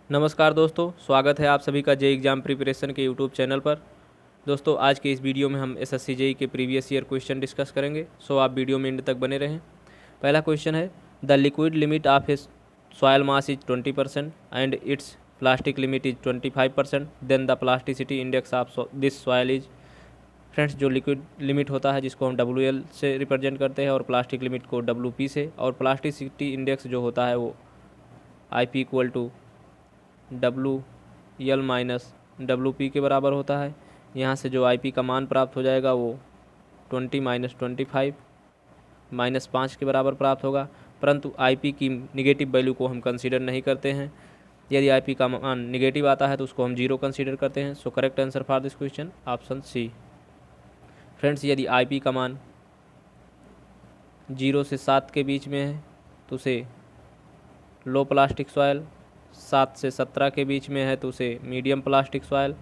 नमस्कार दोस्तों, स्वागत है आप सभी का जे एग्ज़ाम प्रिपरेशन के यूट्यूब चैनल पर। दोस्तों, आज के इस वीडियो में हम एसएससी जेई के प्रीवियस ईयर क्वेश्चन डिस्कस करेंगे, सो आप वीडियो में एंड तक बने रहें। पहला क्वेश्चन है, the liquid limit of a soil mass is 20% and its plastic limit is 25%, then the plasticity index of this soil is. Friends, जो लिक्विड लिमिट होता है जिसको हम WL से रिप्रेजेंट करते हैं और प्लास्टिक लिमिट को WP से, और प्लास्टिसिटी इंडेक्स जो होता है वो IP equal to WL minus WP के बराबर होता है। यहाँ से जो IP का मान प्राप्त हो जाएगा वो 20 माइनस 25 माइनस 5 के बराबर प्राप्त होगा, परंतु IP की निगेटिव वैल्यू को हम कंसीडर नहीं करते हैं। यदि IP का मान निगेटिव आता है तो उसको हम 0 कंसीडर करते हैं। So correct answer for this question option C. Friends, यदि IP का मान 0 से 7 के बीच में है तो उसे लो प्लास्टिक सॉयल, 7 से 17 के बीच में है तो उसे मीडियम प्लास्टिक सॉयल,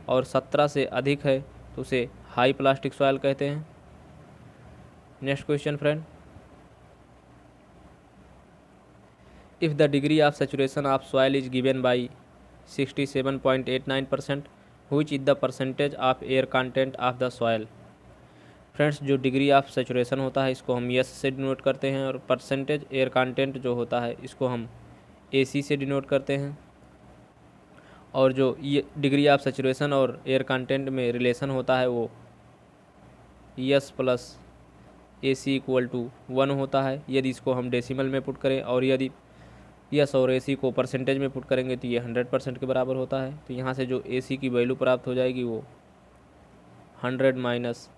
और 17 से अधिक है तो उसे हाई प्लास्टिक सॉयल कहते हैं। Next question friend, if the degree of saturation of soil is given by 67.89%, which is the percentage of air content of the soil. Friends, जो डिग्री ऑफ सेचुरेशन होता है इसको हम यस से denote करते हैं, और परसेंटेज एयर कंटेंट जो होता है इसको हम AC से डिनोट करते हैं। और जो ये डिग्री ऑफ सेचुरेशन और एयर कंटेंट में रिलेशन होता है वो S plus AC equal to 1 होता है, यदि इसको हम डेसिमल में पुट करें, और यदि यस और AC को परसेंटेज में पुट करेंगे तो ये 100% के बराबर होता है। तो यहाँ से जो AC की वैल्यू प्राप्त हो जाएगी वो 100 माइनस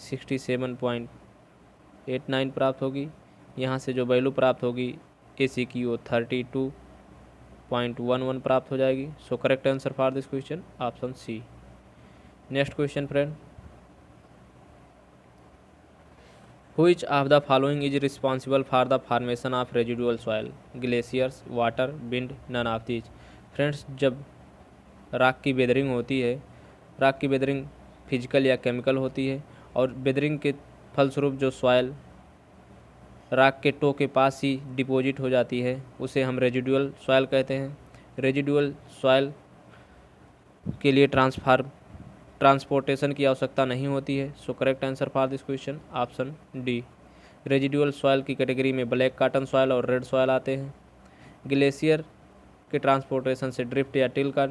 67.89 प्राप्त होगी। यहाँ से जो वैल्यू प्राप्त होगी AC की वो 32.11 प्राप्त हो जाएगी। So correct answer for this question option C. Next question friend, which of the following is responsible for the formation of residual soil, glaciers, water, wind, none of these. Friends, जब राख की weathering होती है, राख की weathering physical या chemical होती है, और वेदरिंग के फलस्वरूप जो सॉयल राख के टो के पास ही डिपॉजिट हो जाती है उसे हम रेजिडुअल सॉयल कहते हैं। रेजिडुअल सॉयल के लिए ट्रांसपोर्टेशन की आवश्यकता नहीं होती है। So correct answer for this question option D. Residual soil की कैटेगरी में ब्लैक कॉटन सॉयल और रेड सॉयल आते हैं। ग्लेशियर के ट्रांसपोर्टेशन से ड्रिफ्ट या टिल का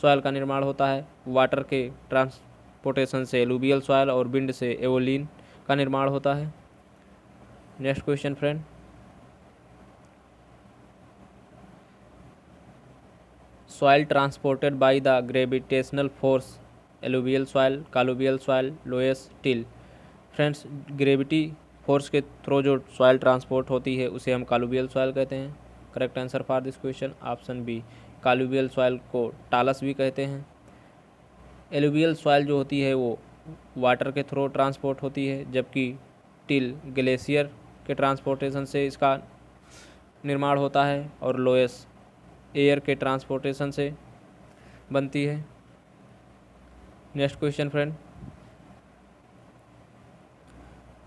सॉयल का निर्माण होता है। वाटर के ट्रांसपोर्टेशन से एलुवियल सॉयल और विंड से एवोलिन का निर्माण होता है। Next question friend, soil transported by the gravitational force, alluvial soil, colluvial soil, loess, till. Friends, gravity force के थ्रू जो सॉयल ट्रांसपोर्ट होती है उसे हम कालुवियल सॉयल कहते हैं। Correct answer for this question option B. Colluvial soil को talus भी कहते हैं। एलुवियल सॉयल जो होती है वो वाटर के थ्रू ट्रांसपोर्ट होती है, जबकि टिल ग्लेशियर के ट्रांसपोर्टेशन से इसका निर्माण होता है, और लोएस एयर के ट्रांसपोर्टेशन से बनती है। Next question friend,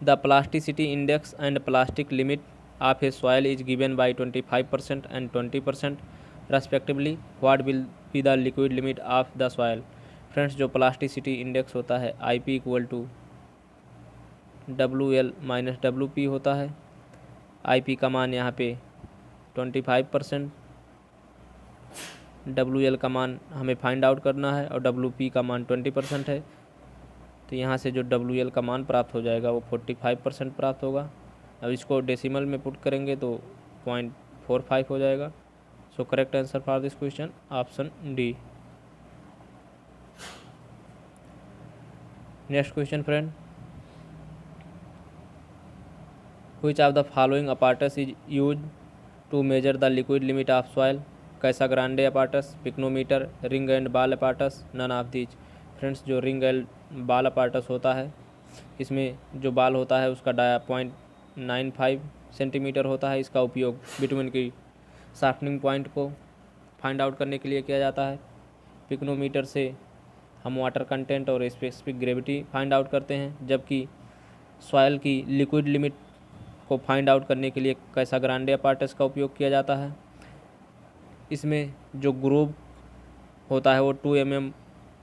the plasticity index and plastic limit of a soil is given by 25% and 20% respectively, what will be the liquid limit of the soil. Friends, जो प्लास्टिसिटी इंडेक्स होता है IP equal to WL minus WP होता है। IP का मान यहाँ पे 25%, WL का मान हमें फाइंड आउट करना है, और WP का मान 20% है। तो यहाँ से जो WL का मान प्राप्त हो जाएगा वो 45% प्राप्त होगा। अब इसको डेसिमल में पुट करेंगे तो 0.45 हो जाएगा। So correct answer for this question option D. Next question friend, which of the following apparatus is use to measure the liquid limit of soil, Casagrande apparatus, pycnometer, ring and ball apparatus, none of these. Friends, जो ring and ball apparatus होता है इसमें जो बाल होता है उसका dia 0.95 centimetre होता है। इसका उपयोग बिटवीन की शार्पनिंग पॉइंट को फाइंड आउट करने के लिए किया जाता है। पिक्नोमीटर से हम वाटर कंटेंट और स्पेसिफिक ग्रेविटी फाइंड आउट करते हैं, जबकि सॉयल की लिक्विड लिमिट को फाइंड आउट करने के लिए कैसा ग्रांडे अपार्टस का उपयोग किया जाता है। इसमें जो ग्रूव होता है वो 2 mm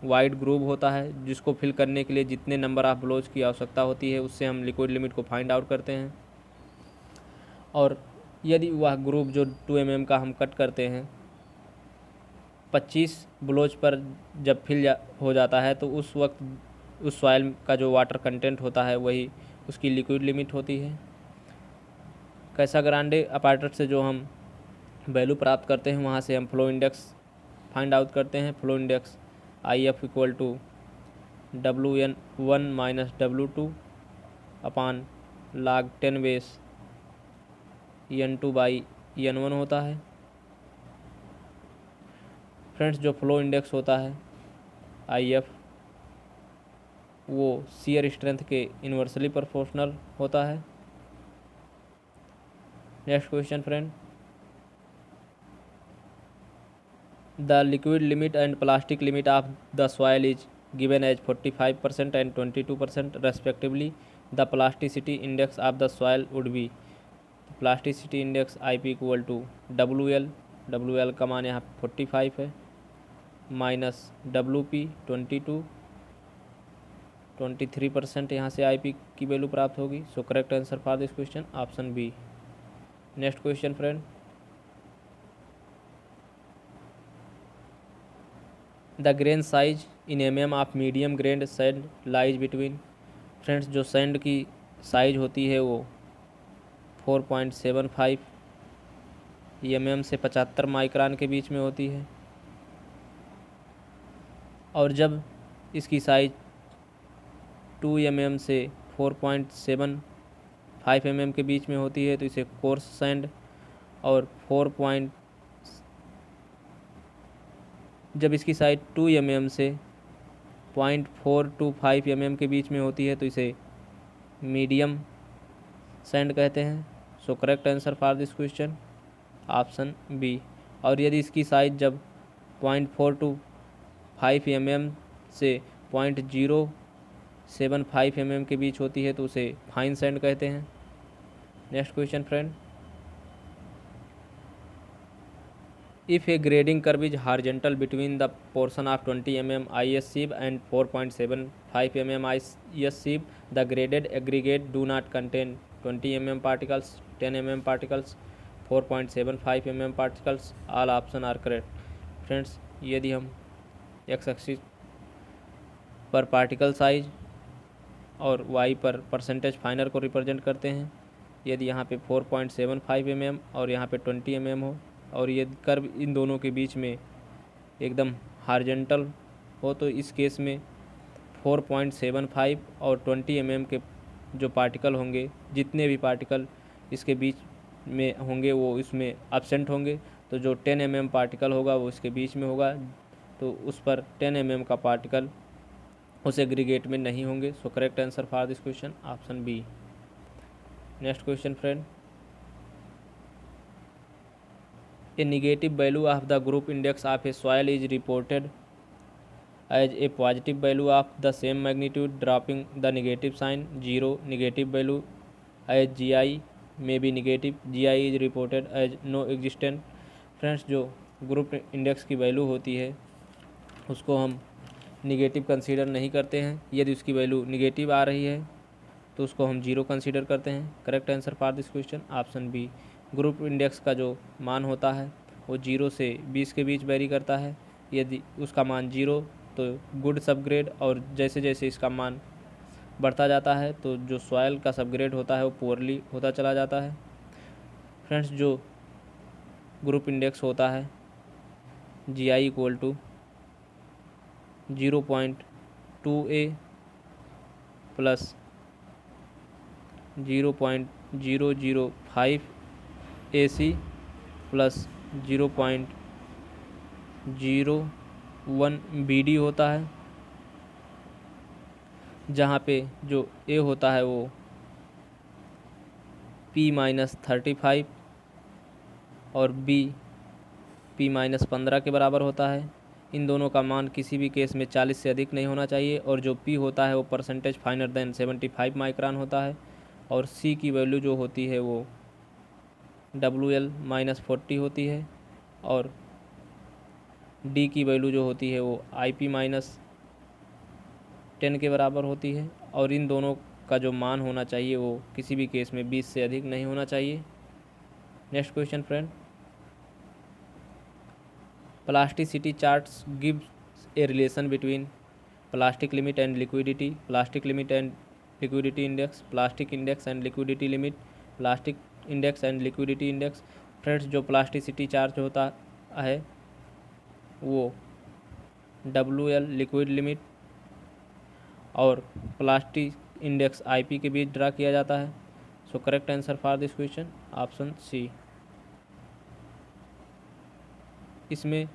वाइड ग्रूव होता है, जिसको फिल करने के लिए जितने नंबर ऑफ ब्लोज की आवश्यकता होती है उससे हम लिक्विड लिमिट को फाइंड आउट करते हैं। और यदि वह ग्रूव जो 2 mm का हम कट करते हैं 25 ब्लोज पर जब हो जाता है तो उस वक्त उस सॉइल का जो वाटर कंटेंट होता है वही उसकी लिक्विड लिमिट होती है। कैसाग्रांडे अपैरेटस से जो हम वैल्यू प्राप्त करते हैं वहाँ से हम फ्लो इंडेक्स फाइंड आउट करते हैं। Flow index IF equal to WN1 minus W2 upon log 10 base N2 by N1 होता है। फ्रेंड्स, जो फ्लो इंडेक्स होता है IF वो शियर स्ट्रेंथ के इन्वर्सली प्रोपोर्शनल होता है। Next question friend, the liquid limit and plastic limit of the soil is given as 45% and 22% respectively. The plasticity index of the soil would be. Plasticity index IP equal to WL का मान यहाँ 45 है minus WP 23% यहाँ से IP की value प्राप्त होगी। So correct answer for this question option B. Next question friend, the grain size in mm of medium grain sand lies between. Friends, जो सैंड की साइज होती है वो 4.75 mm से 75 माइक्रोन के बीच में होती है। और जब इसकी साइज 2 mm से 4.75 mm के बीच में होती है तो इसे कोर्स सैंड, और जब इसकी साइज 2 mm से 0.425 mm के बीच में होती है तो इसे मीडियम सैंड कहते हैं। So correct answer for this question option B. और यदि इसकी साइज जब 0.425 mm से 0.075 mm के बीच होती है तो उसे फाइन सैंड कहते हैं। Next question friend, if a grading curve is horizontal between the portion of 20 mm IS sieve and 4.75 mm IS sieve, the graded aggregate do not contain 20 mm particles, 10 mm particles, 4.75 mm particles. All option are correct. Friends, यदि हम x axis पर particle size और y पर percentage फाइनर को represent करते हैं, यदि यहाँ पे 4.75 mm और यहाँ पे 20 mm हो और ये कर्व इन दोनों के बीच में एकदम हॉरिजॉन्टल हो तो इस केस में 4.75 और 20 mm के जो पार्टिकल होंगे, जितने भी पार्टिकल इसके बीच में होंगे वो इसमें एब्सेंट होंगे। तो जो 10 mm पार्टिकल होगा वो इसके बीच में होगा, तो उस पर 10 mm का पार्टिकल उस एग्रीगेट में नहीं होंगे। So correct answer for this question option B. Next question friend, a negative value of the group index of a soil is reported as a positive value of the same magnitude, dropping the negative sign 0. Negative value as GI may be negative. GI is reported as no existent. Friends, जो group index की value होती है उसको हम negative consider नहीं करते हैं। यदि उसकी वैल्यू निगेटिव आ रही है तो उसको हम 0 कंसीडर करते हैं। Correct answer for this question option B. Group index का जो मान होता है वो 0 से 20 के बीच वेरी करता है। यदि उसका मान 0 तो गुड सबग्रेड, और जैसे जैसे इसका मान बढ़ता जाता है तो जो सॉइल का सबग्रेड होता है वो पुअरली होता चला जाता है। फ्रेंड्स, जो ग्रुप इंडेक्स होता है GI equal to 0.2A plus 0.005 AC plus 0.01 BD होता है, जहाँ पे जो A होता है वो P-35 और B P-15 के बराबर होता है। इन दोनों का मान किसी भी केस में 40 से अधिक नहीं होना चाहिए, और जो P होता है वो परसेंटेज फाइनर देन 75 माइक्रोन होता है, और C की वैल्यू जो होती है वो WL-40 होती है, और डी की वैल्यू जो होती है वो IP-10 के बराबर होती है, और इन दोनों का जो मान होना चाहिए वो किसी भी केस में 20 से अधिक नहीं होना चाहिए। Next question friend, plasticity charts gives a relation between plastic limit and liquidity, plastic limit and liquidity index, plastic index and liquidity limit, plastic index and liquidity index। Friends जो प्लास्टिसिटी चार्ज होता है वो WL liquid limit और plastic index IP के बीच draw किया जाता है। So correct answer for this question option C. इसमें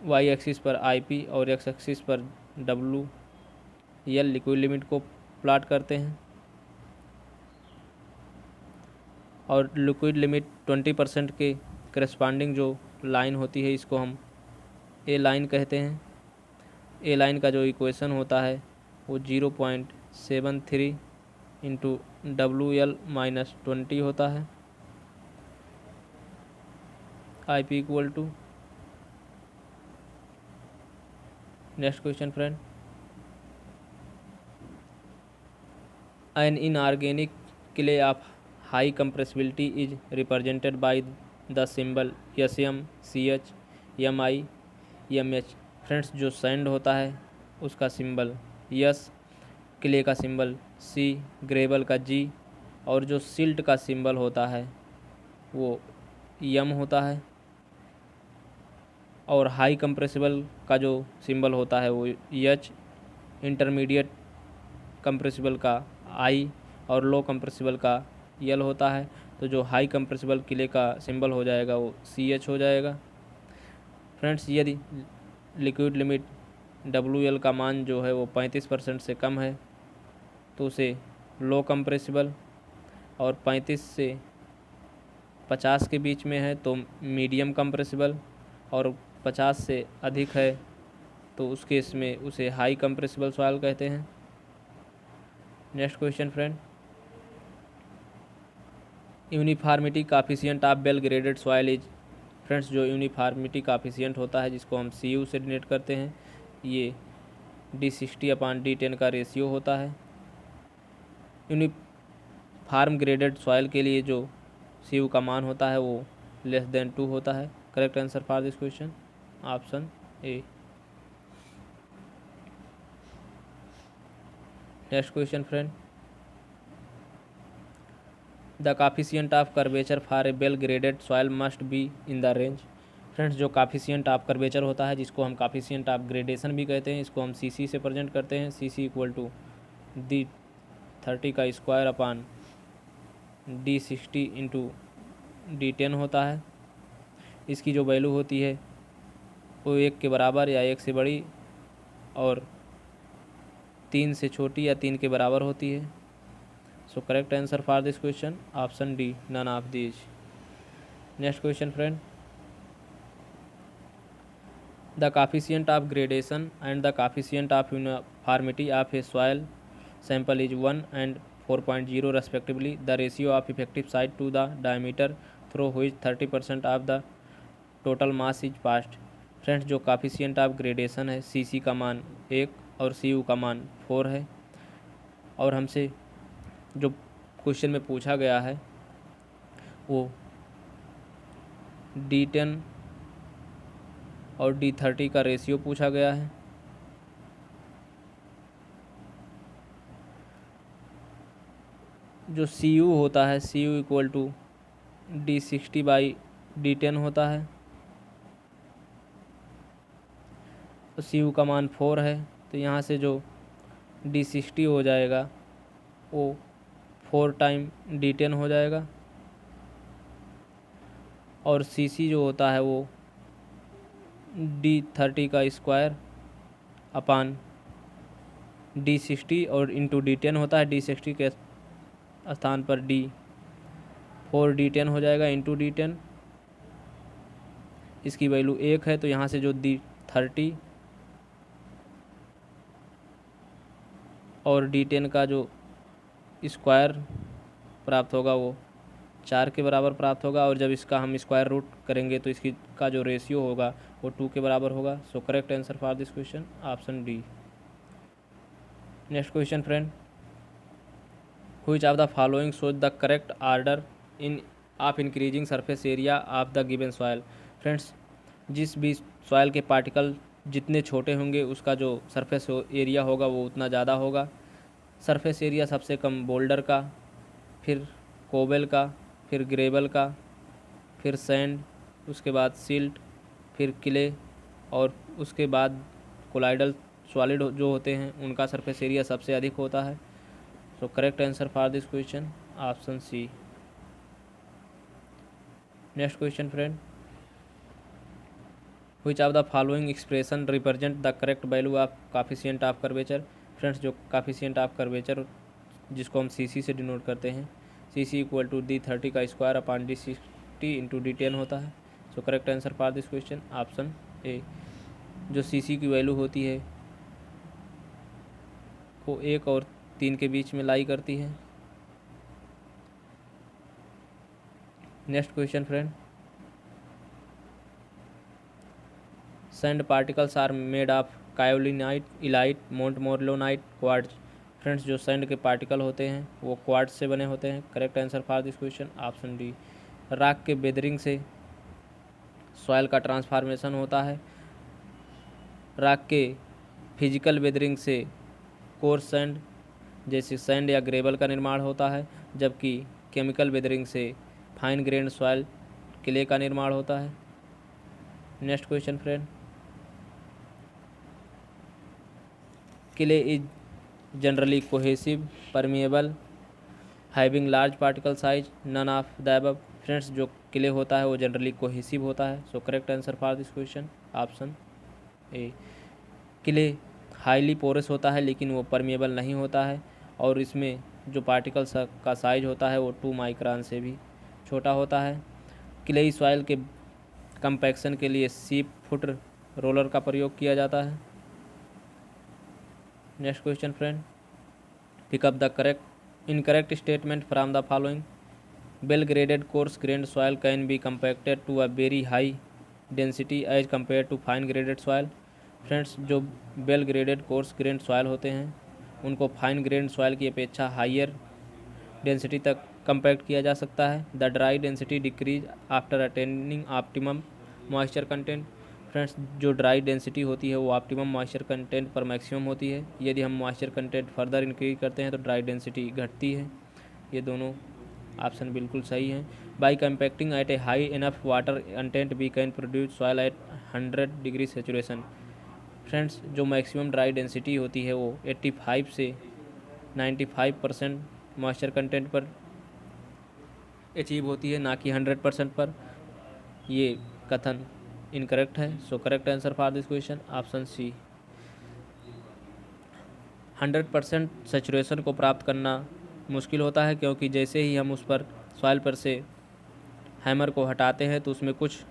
वाई एक्सिस पर IP और एक्स एक्सिस पर WL लिक्विड लिमिट को प्लाट करते हैं, और लिक्विड लिमिट 20% के करस्पॉन्डिंग जो लाइन होती है इसको हम ए लाइन कहते हैं। ए लाइन का जो इक्वेशन होता है वो 0.73 इंटू WL-20 होता है। IP equal to, next question friend, an inorganic clay of high compressibility is represented by the symbol SM, CH, MI, MH। Friends जो सैंड होता है उसका सिंबल S, क्ले का सिंबल C, ग्रेवल का G, और जो सिल्ट का symbol होता है वो M होता है, और हाई कंप्रेसिबल का जो सिंबल होता है वो H, इंटरमीडिएट कंप्रेसिबल का I, और लो कंप्रेसिबल का L होता है। तो जो हाई कंप्रेसिबल क्ले का सिंबल हो जाएगा वो CH हो जाएगा। फ्रेंड्स यदि लिक्विड लिमिट WL का मान जो है वो 35% से कम है तो उसे लो कंप्रेसिबल, और 35 से 50 के बीच में है तो मीडियम कंप्रेसिबल, और 50 से अधिक है तो उस केस में उसे हाई कंप्रेसिबल सॉइल कहते हैं। Next question friend, uniformity coefficient of well graded soil is. Friends जो यूनिफॉर्मिटी काफिशिएंट होता है जिसको हम CU से डिनोट करते हैं, ये D60/D10 का रेशियो होता है। यूनिफॉर्म ग्रेडेड सॉइल के लिए जो CU का मान होता है वो <2 होता है। Correct answer for this question option A. Next question friend, the coefficient of curvature for a well graded soil must be in the range. Friends जो काफिशिएंट ऑफ कर्वेचर होता है जिसको हम काफिशिएंट ऑफ ग्रेडेशन भी कहते हैं, इसको हम CC से प्रेजेंट करते हैं। CC इक्वल टू D30 का square upon D60 into D10 होता है। इसकी जो वैल्यू होती है वो 1 के बराबर या 1 से बड़ी और 3 से छोटी या 3 के बराबर होती है। So correct answer for this question option D, none of these. Next question friend, the coefficient of gradation and the coefficient of uniformity of a soil sample is 1 and 4.0 respectively। The ratio of effective side to the diameter through which 30% of the total mass is passed. Friends जो coefficient of gradation है CC का मान 1 और CU का मान 4 है, और हमसे जो क्वेश्चन में पूछा गया है वो D10 और D30 का रेशियो पूछा गया है। जो CU होता है CU इक्वल टू D60/D10 होता है, तो CU का मान 4 है, तो यहाँ से जो D60 हो जाएगा वो 4 टाइम D10 हो जाएगा, और CC जो होता है वो D30 का स्क्वायर अपान D60 और इंटू D10 होता है। D60 के स्थान पर D4D10 हो जाएगा इंटू D10। इसकी वैल्यू 1 है तो यहाँ से जो D30 और D10 का जो स्क्वायर प्राप्त होगा वो 4 के बराबर प्राप्त होगा, और जब इसका हम स्क्वायर रूट करेंगे तो इसकी का जो रेशियो होगा वो 2 के बराबर होगा। So correct answer for this question option D. Next question friend, which of the following shows the correct order in of increasing surface area of the given soil. Friends, जिस भी सॉइल के particle जितने छोटे होंगे उसका जो surface area होगा वो उतना ज़्यादा होगा। सरफेस एरिया सबसे कम बोल्डर का, फिर कोबल का, फिर ग्रेवल का, फिर सैंड, उसके बाद सिल्ट, फिर क्ले, और उसके बाद कोलाइडल सॉलिड जो होते हैं उनका सरफेस एरिया सबसे अधिक होता है। So correct answer for this question option C. Next question friend, which of the following expression represent the correct value of coefficient of curvature. Friends, जो काफिशिएंट ऑफ कर्वेचर जिसको हम सीसी से denote करते हैं, सीसी इक्वल टू D30 का square upon D60 into D10 होता है। So correct answer for this question option ए। जो सीसी की वैल्यू होती है वो 1 और 3 के बीच में लाई करती है। Next question friend, sand particles are made of kaolinite, illite, montmorillonite, quartz. Friends, जो सैंड के पार्टिकल होते हैं वो क्वार्ट्ज से बने होते हैं। Correct answer for this question option D. Rock के बेदरिंग से सॉइल का ट्रांसफॉर्मेशन होता है। रॉक के फिजिकल बेदरिंग से कोर्स सैंड जैसे सैंड या ग्रेवल का निर्माण होता है, जबकि केमिकल बेदरिंग से फाइन ग्रेन्ड सॉइल क्ले का निर्माण होता है। Next question friend, clay is generally cohesive, permeable, having large particle size, none of the above. Friends, जो क्ले होता है वो जनरली कोहेसिव होता है। So correct answer for this question option A. Clay highly porous होता है लेकिन वो परमिएबल नहीं होता है, और इसमें जो पार्टिकल्स का साइज होता है वो 2 माइक्रोन से भी छोटा होता है। क्लेई सॉइल के कंपैक्शन के लिए सीप फुट रोलर का प्रयोग किया जाता है। Next question friend, pick up the correct incorrect statement from the following. Well graded coarse grained soil can be compacted to a very high density as compare to fine graded soil. Friends, जो well graded coarse grained soil होते हैं उनको fine grand soil की अपेक्षा higher density तक compact किया जा सकता है। The dry density decrease after attaining optimum moisture content. Friends, जो ड्राई डेंसिटी होती है वो ऑप्टिमम मॉइस्चर कंटेंट पर मैक्सिमम होती है। यदि हम मॉइस्चर कंटेंट फर्दर इंक्रीज करते हैं तो ड्राई डेंसिटी घटती है। ये दोनों ऑप्शन बिल्कुल सही हैं। By compacting at a high enough water content we can produce soil at 100 degree saturation. Friends, जो मैक्सिमम ड्राई डेंसिटी होती है वो 85 से 95% मॉइस्चर कंटेंट पर अचीव होती है, ना कि 100% पर। ये कथन इनकरेक्ट है। So correct answer for this question option C. 100% saturation को प्राप्त करना मुश्किल होता है, क्योंकि जैसे ही हम उस पर सॉइल पर से हैमर को हटाते हैं तो उसमें कुछ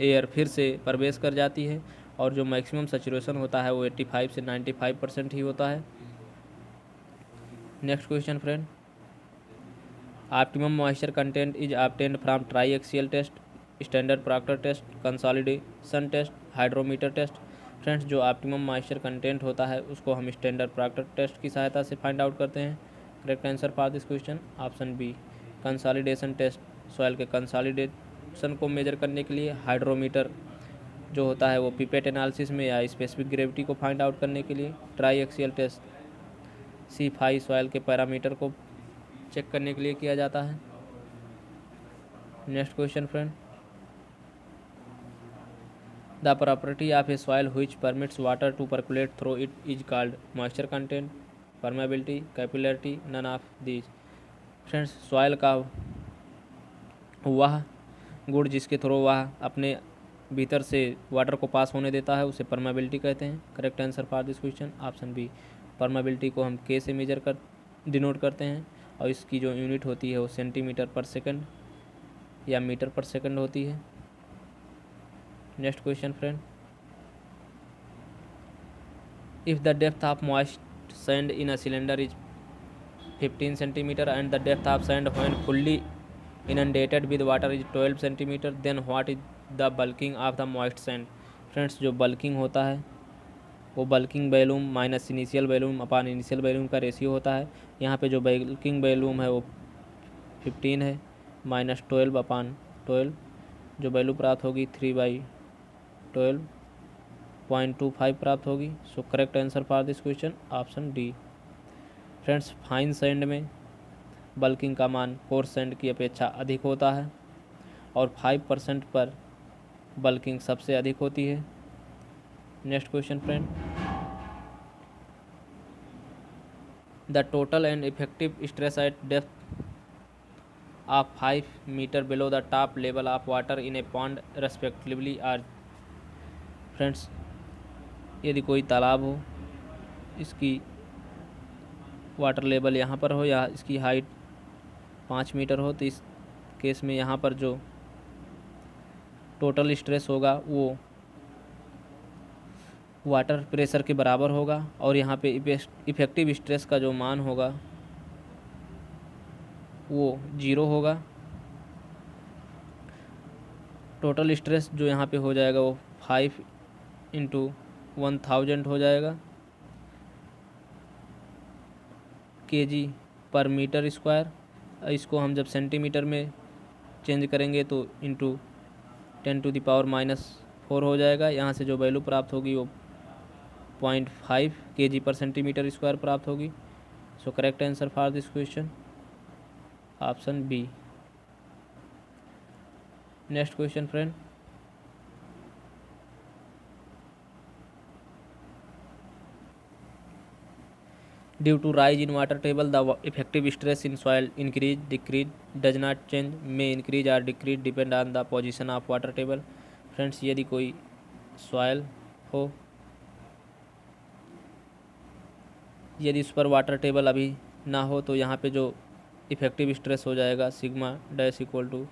एयर फिर से प्रवेश कर जाती है, और जो मैक्सिमम सेचुरेशन होता है वो 85 से 95% ही होता है। Next question friend, optimum moisture content is obtained from triaxial test, standard Proctor test, consolidation test, hydrometer test. Friends, जो ऑप्टिमम मॉइस्चर कंटेंट होता है उसको हम स्टैंडर्ड प्रॉक्टर टेस्ट की सहायता से फाइंड आउट करते हैं। Correct answer for this question option B. Consolidation test soil के कंसोलिडेशन को मेजर करने के लिए, हाइड्रोमीटर जो होता है वो पिपेट एनालिसिस में या स्पेसिफिक ग्रेविटी को फाइंड आउट करने के लिए, triaxial test C5 soil के पैरामीटर को चेक करने के लिए किया जाता है। Next question friend, the property of a soil which permits water to percolate through it is called moisture content, permeability, capillarity, none of these. Friends, soil का वह गुण जिसके थ्रू वह अपने भीतर से वाटर को पास होने देता है उसे परमेबिलिटी कहते हैं। Correct answer for this question option B. Permeability को हम के से मेजर कर डिनोट करते हैं, और इसकी जो यूनिट होती है वो सेंटीमीटर पर सेकंड या मीटर पर सेकंड होती है। Next question friend, if the depth of moist sand in a cylinder is 15 centimetre and the depth of sand when fully inundated with water is 12 centimeter, then what is the bulking of the moist sand? Friends जो bulking होता है वो bulking volume minus initial volume upon initial volume का ratio होता है। यहाँ पे जो बल्किंग वॉल्यूम है वो 15 है, माइनस 12 अपान 12, जो वैल्यू प्राप्त होगी 3/12.25 प्राप्त होगी। So correct answer for this question option D. Friends fine sand में बल्किंग का मान कोर्स सैंड की अपेक्षा अधिक होता है और 5% पर बल्किंग सबसे अधिक होती है। Next question friend, the total and effective stress at depth of 5 metre below the top level of water in a pond respectively are. Friends यदि कोई तालाब हो, इसकी वाटर लेवल यहाँ पर हो या इसकी हाइट 5 मीटर हो, तो इस केस में यहाँ पर जो टोटल स्ट्रेस होगा वो वाटर प्रेशर के बराबर होगा और यहाँ पे इफेक्टिव स्ट्रेस का जो मान होगा वो 0 होगा। टोटल स्ट्रेस जो यहाँ पे हो जाएगा वो 5 × 1000 हो जाएगा kg पर मीटर स्क्वायर। इसको हम जब सेंटीमीटर में चेंज करेंगे तो इंटू 10⁻⁻4 हो जाएगा। यहाँ से जो वैल्यू प्राप्त होगी वो 0.5 kg पर सेंटीमीटर स्क्वायर प्राप्त होगी। So correct answer for this question option B. Next question friend, due to rise in water table the effective stress in soil increase decrease does not change, may increase और decrease depend on the position of water table. Friends यदि कोई soil हो, यदि उस पर water table अभी ना हो तो यहाँ पे जो इफेक्टिव स्ट्रेस हो जाएगा sigma dash equal to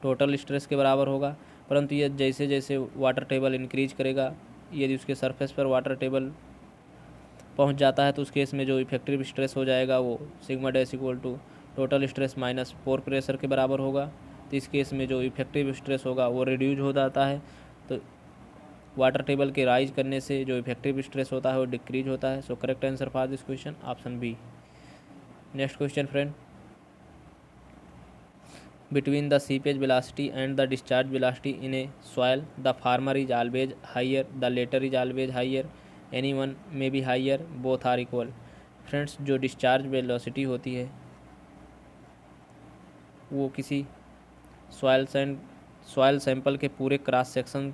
total stress के बराबर होगा। परंतु ये जैसे जैसे वाटर टेबल इंक्रीज करेगा, यदि उसके सरफेस पर वाटर टेबल पहुंच जाता है तो उस केस में जो इफेक्टिव स्ट्रेस हो जाएगा वो sigma dash equal to total stress minus 4 pressure के बराबर होगा। तो इस केस में जो इफेक्टिव स्ट्रेस होगा वो रिड्यूज हो जाता है। तो वाटर टेबल के राइज करने से जो इफेक्टिव स्ट्रेस होता है वो डिक्रीज होता है। So correct answer for this question option B. Next question friend, between the seepage velocity and the discharge velocity in a soil the farmer is always higher, the latter is always higher, anyone may be higher, both are equal। Friends जो discharge velocity होती है वो किसी soil sample के पूरे cross section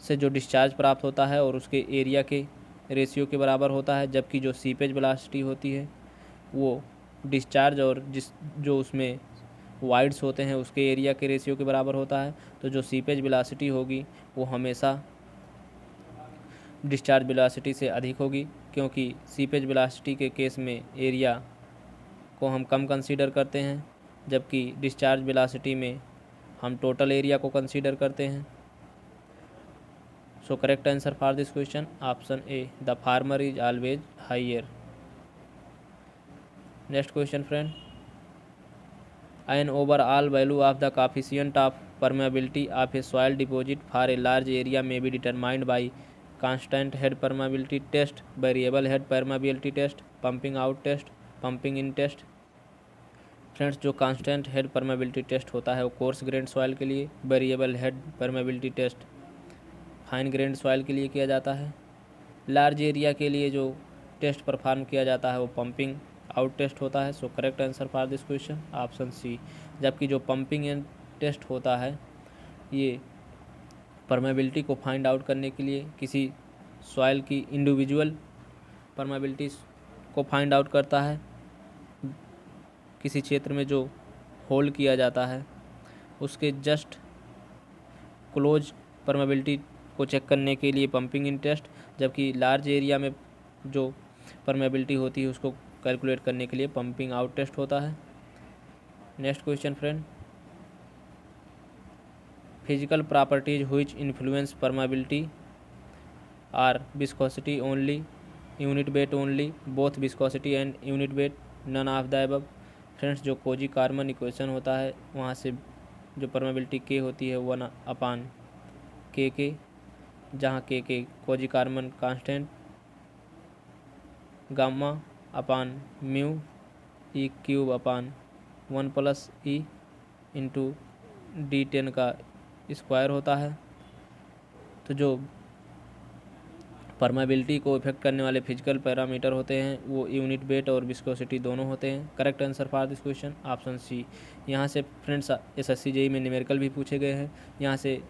से जो discharge प्राप्त होता है और उसके एरिया के रेशियो के बराबर होता है, जबकि जो सीपेज वेलोसिटी होती है वो डिस्चार्ज और जो उसमें वाइड्स होते हैं उसके एरिया के रेशियो के बराबर होता है। तो जो सीपेज वेलोसिटी होगी वो हमेशा डिस्चार्ज वेलोसिटी से अधिक होगी, क्योंकि सीपेज वेलोसिटी के केस में एरिया को हम कम कंसीडर करते हैं, जबकि डिस्चार्ज वेलोसिटी में हम टोटल एरिया को कंसीडर करते हैं। So correct answer for this question option A, the farmer is always higher. Next question friend, an overall value of the coefficient of permeability of a soil deposit for a large area may be determined by constant head permeability test, variable head permeability test, pumping out test, pumping in test। Friends जो constant head permeability test होता है वो coarse grain soil के लिए, variable head permeability test fine grain soil के लिए किया जाता है। लार्ज एरिया के लिए जो टेस्ट परफॉर्म किया जाता है वो पंपिंग आउट टेस्ट होता है। So correct answer for this question option C. जबकि जो पंपिंग इन टेस्ट होता है ये परमेबिलिटी को फाइंड आउट करने के लिए किसी सॉइल की इंडिविजुअल परमेबिलिटी को फाइंड आउट करता है। किसी क्षेत्र में जो होल्ड किया जाता है उसके जस्ट क्लोज परमेबिलिटी को चेक करने के लिए पंपिंग इन टेस्ट, जबकि लार्ज एरिया में जो परमेबिलिटी होती है उसको कैलकुलेट करने के लिए पंपिंग आउट टेस्ट होता है। Next question friend, physical properties which influence permeability are viscosity only, unit weight only, both viscosity and unit weight, none of the above. Friends जो कोजी कार्बन इक्वेशन होता है वहाँ से जो परमेबिलिटी के होती है 1/k, जहाँ के Kozeny Carman constant, gamma upon mu e cube upon 1 + e into D10 का स्क्वायर होता है। तो जो परमेबिलिटी को इफेक्ट करने वाले फिजिकल पैरामीटर होते हैं वो यूनिट वेट और विस्कोसिटी दोनों होते हैं। Correct answer for this question option C. यहाँ से फ्रेंड्स SSC JEE में न्यूमेरिकल भी पूछे गए हैं। यहाँ से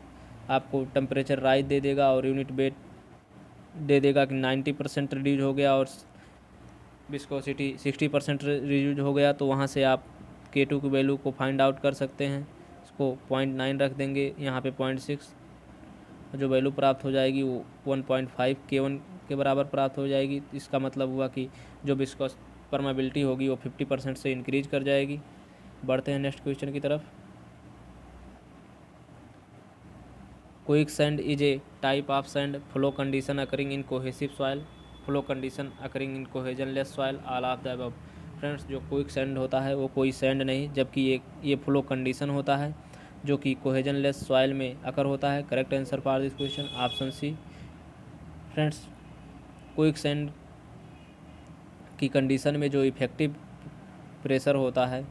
आपको टेम्परेचर राइज दे देगा और यूनिट वेट दे देगा कि 90% रिड्यूज हो गया और विस्कोसिटी 60% रिड्यूज हो गया, तो वहाँ से आप K2 की वैल्यू को फाइंड आउट कर सकते हैं। इसको 0.9 रख देंगे, यहाँ पे 0.6, जो वैल्यू प्राप्त हो जाएगी वो 1.5 K1 के बराबर प्राप्त हो जाएगी। इसका मतलब हुआ कि जो विस्कोस परमेबिलिटी होगी वो 50% से इंक्रीज कर जाएगी। बढ़ते हैं नेक्स्ट क्वेश्चन की तरफ। Quick sand is a type of sand flow condition occurring in cohesive soil, flow condition occurring in cohesionless soil, all of the above. Friends जो क्विक सैंड होता है वो कोई सैंड नहीं, जबकि ये फ्लो कंडीशन होता है जो कि कोहेजनलेस सॉइल में अकर होता है। Correct answer for this question option C. Friends quick sand की कंडीशन में जो इफेक्टिव प्रेशर होता है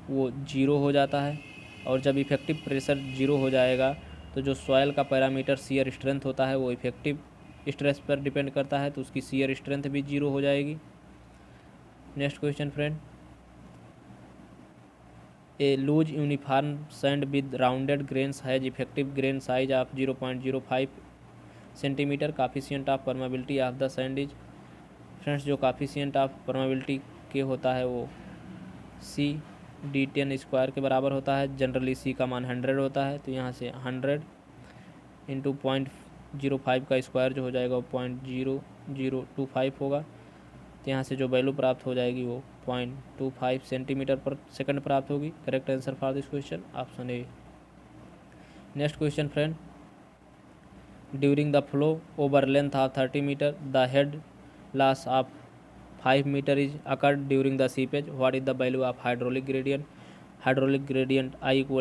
वो 0 हो जाता है, और जब इफेक्टिव प्रेशर 0 हो जाएगा तो जो सॉइल का पैरामीटर शियर स्ट्रेंथ होता है वो इफेक्टिव स्ट्रेस पर डिपेंड करता है, तो उसकी शियर स्ट्रेंथ भी 0 हो जाएगी। Next question friend, a loose uniform sand with rounded grains has effective grain size of 0.05 centimetre, coefficient of permeability of the sand is. Friends जो काफिशिएंट ऑफ परमेबिलिटी के होता है वो C D10 स्क्वायर के बराबर होता है। जनरली C का मान 100 होता है, तो यहाँ से 100 इंटू 0.05 का स्क्वायर जो हो जाएगा वो 0.0025 होगा। तो यहाँ से जो वैल्यू प्राप्त हो जाएगी वो 0.25 सेंटीमीटर पर सेकंड प्राप्त होगी। Correct answer for this question option A. Next question friend, during the flow over length of 30 metre the head loss of 5 metre is occurred during the seepage, what is the value of hydraulic gradient. Hydraulic gradient I =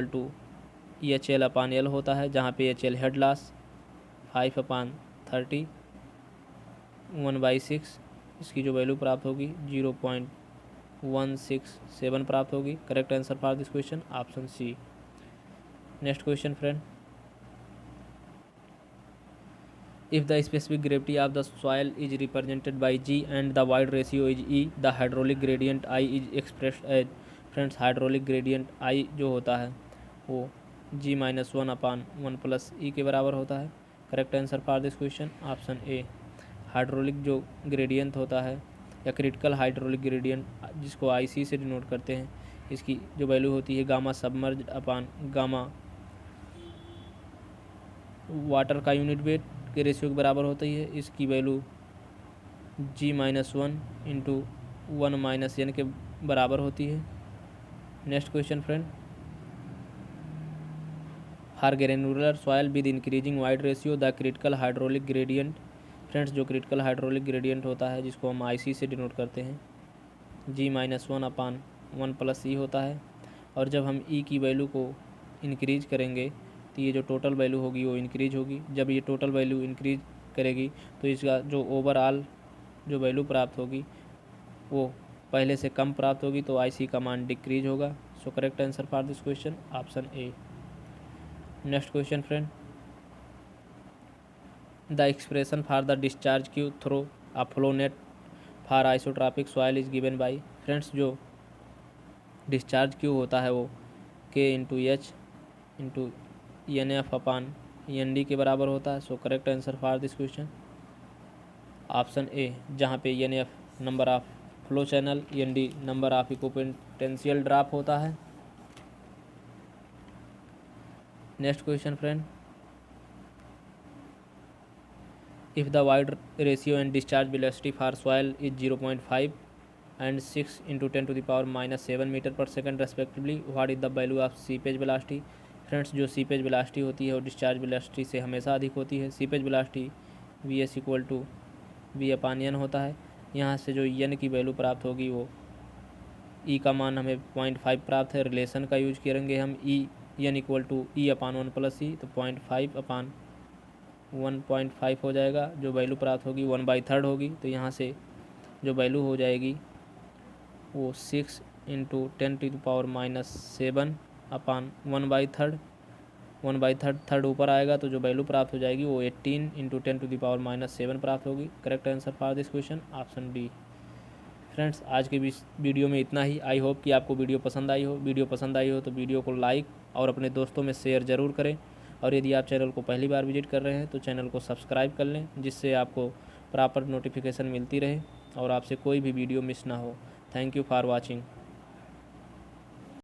HL/L होता है, जहाँ पे HL head loss 5/30 1/6, इसकी जो value प्राप्त होगी 0.167 प्राप्त होगी। Correct answer for this question option C. Next question friend, if the specific gravity of the soil is represented by G and the void ratio is E, the hydraulic gradient I is expressed as। Friends hydraulic gradient I जो होता है वो G-1/1 + E के बराबर होता है। Correct answer for this question option A. Hydraulic जो gradient होता है या क्रिटिकल हाइड्रोलिक ग्रेडियंट जिसको IC से डिनोट करते हैं, इसकी जो वैल्यू होती है गामा सबमर्ज अपान गामा वाटर का यूनिट वेट के रेशियो के बराबर होती है। इसकी वैल्यू G-1 इंटू 1 - n के बराबर होती है। Next question friend, for granular soil with increasing void ratio the critical hydraulic gradient. Friends जो क्रिटिकल हाइड्रोलिक ग्रेडियंट होता है जिसको हम IC से डिनोट करते हैं, G-1/1 + E होता है, और जब हम E की वैल्यू को इंक्रीज करेंगे तो ये जो टोटल वैल्यू होगी वो इंक्रीज होगी। जब ये टोटल वैल्यू इंक्रीज करेगी तो इसका जो ओवरऑल जो वैल्यू प्राप्त होगी वो पहले से कम प्राप्त होगी, तो IC का मान डिक्रीज होगा। So correct answer for this question option A. Next question friend, the expression for the discharge Q through a flow net for isotropic soil is given by. Friends जो डिस्चार्ज क्यू होता है वो K/H into NF/ND के बराबर होता है। So correct answer for this question option A, जहाँ पे NF number of flow channel, ND number of equipotential drop होता है। Next question friend, if the void ratio and discharge velocity for soil is 0.5 and 6 × 10⁻⁻7 metre per second respectively, what is the value of seepage velocity. Friends जो seepage velocity होती है वो discharge velocity से हमेशा अधिक होती है। सीपेज वेलोसिटी VS = V/N होता है। यहाँ से जो N की वैल्यू प्राप्त होगी वो ई का मान हमें 0.5 प्राप्त है। रिलेशन का यूज करेंगे हम e n equal to e upon 1 plus e, तो 0.5 अपान 1.5 हो जाएगा। जो वैल्यू प्राप्त होगी 1/3 होगी, तो यहाँ से जो वैल्यू हो जाएगी वो 6 इंटू 10⁻⁻7 अपान 1/3, 1/3 थर्ड ऊपर आएगा, तो जो वैल्यू प्राप्त हो जाएगी वो 18 इंटू 10⁻⁻7 प्राप्त होगी। Correct answer for this question option D. Friends, आज के वीडियो में इतना ही। आई होप कि आपको वीडियो पसंद आई हो। वीडियो पसंद आई हो तो वीडियो को लाइक और अपने दोस्तों में शेयर ज़रूर करें, और यदि आप चैनल को पहली बार विजिट कर रहे हैं तो चैनल को सब्सक्राइब कर लें, जिससे आपको प्रॉपर नोटिफिकेशन मिलती रहे और आपसे कोई भी वीडियो मिस ना हो। Thank you for watching.